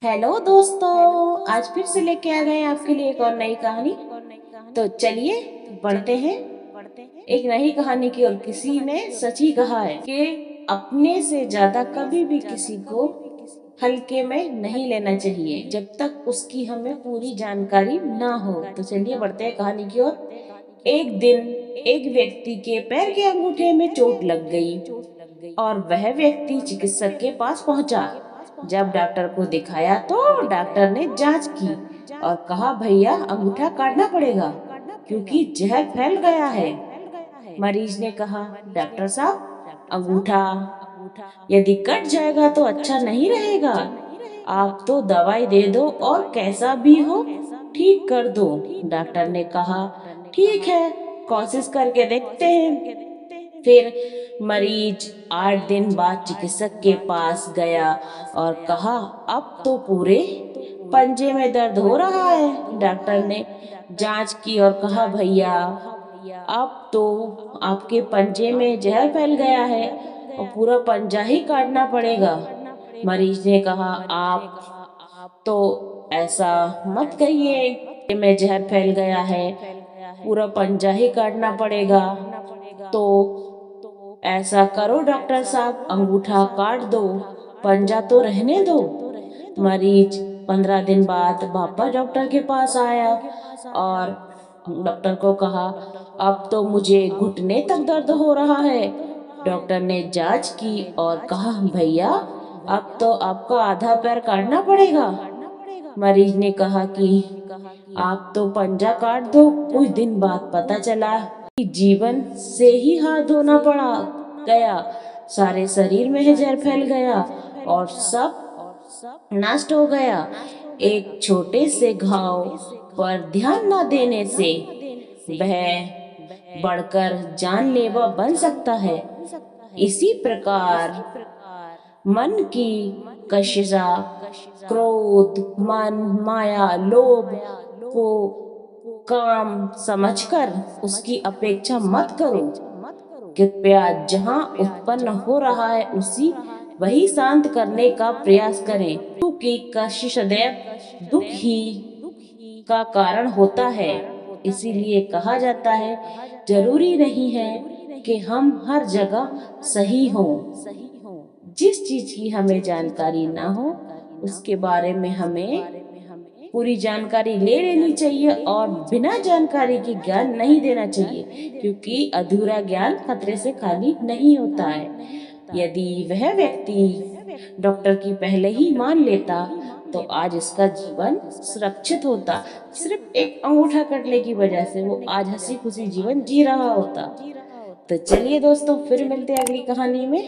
Hello दोस्तों, आज फिर से लेके आ गए आपके लिए एक और नई कहानी। तो चलिए पढ़ते हैं एक नई कहानी की। और किसी ने सच ही कहा है कि अपने से ज्यादा कभी भी किसी को हल्के में नहीं लेना चाहिए जब तक उसकी हमें पूरी जानकारी ना हो। तो चलिए बढ़ते हैं कहानी की ओर। एक दिन एक व्यक्ति के पैर के अंगूठे में चोट लग गई और वह व्यक्ति चिकित्सक के पास पहुंचा। जब डॉक्टर को दिखाया तो डॉक्टर ने जांच की और कहा, भैया अंगूठा काटना पड़ेगा क्योंकि जहर फैल गया है। मरीज ने कहा, डॉक्टर साहब, अंगूठा यदि कट जाएगा तो अच्छा नहीं रहेगा। आप तो दवाई दे दो और कैसा भी हो ठीक कर दो। डॉक्टर ने कहा, ठीक है, कोशिश करके देखते हैं। फिर मरीज 8 दिन बाद चिकित्सक के पास गया और कहा, अब तो पूरे पंजे में दर्द हो रहा है। डॉक्टर ने जांच की और कहा, भैया अब तो आपके पंजे में जहर फैल गया है और पूरा पंजा ही काटना पड़ेगा। मरीज ने कहा, आप तो ऐसा मत कहिए, में जहर फैल गया है, पूरा पंजा ही काटना पड़ेगा। तो ऐसा करो डॉक्टर साहब, अंगूठा काट दो, पंजा तो रहने दो। मरीज 15 दिन बाद वापस डॉक्टर के पास आया और डॉक्टर को कहा, अब तो मुझे घुटने तक दर्द हो रहा है। डॉक्टर ने जांच की और कहा, भैया अब तो आपका आधा पैर काटना पड़ेगा। मरीज ने कहा कि आप तो पंजा काट दो। कुछ दिन बाद पता चला कि जीवन से ही हाथ धोना पड़ा गया। सारे शरीर में जहर फैल गया और सब नष्ट हो गया। एक छोटे से घाव पर ध्यान न देने से वह बढ़कर जानलेवा बन सकता है। इसी प्रकार मन की कशिशा, क्रोध, मन, माया, लोभ को काम समझकर उसकी अपेक्षा मत करो। कृपया जहाँ उत्पन्न हो रहा है उसी वही शांत करने का प्रयास करें, क्योंकि कशिश सदैव दुख ही का कारण होता है। इसीलिए कहा जाता है, जरूरी नहीं है कि हम हर जगह सही हों। जिस चीज की हमें जानकारी ना हो उसके बारे में हमें पूरी जानकारी ले लेनी चाहिए और बिना जानकारी के ज्ञान नहीं देना चाहिए, क्योंकि अधूरा ज्ञान खतरे से खाली नहीं होता है। यदि वह व्यक्ति डॉक्टर की पहले ही मान लेता तो आज उसका जीवन सुरक्षित होता। सिर्फ एक अंगूठा कटने की वजह से वो आज हंसी खुशी जीवन जी रहा होता। तो चलिए दोस्तों, फिर मिलते हैं अगली कहानी में।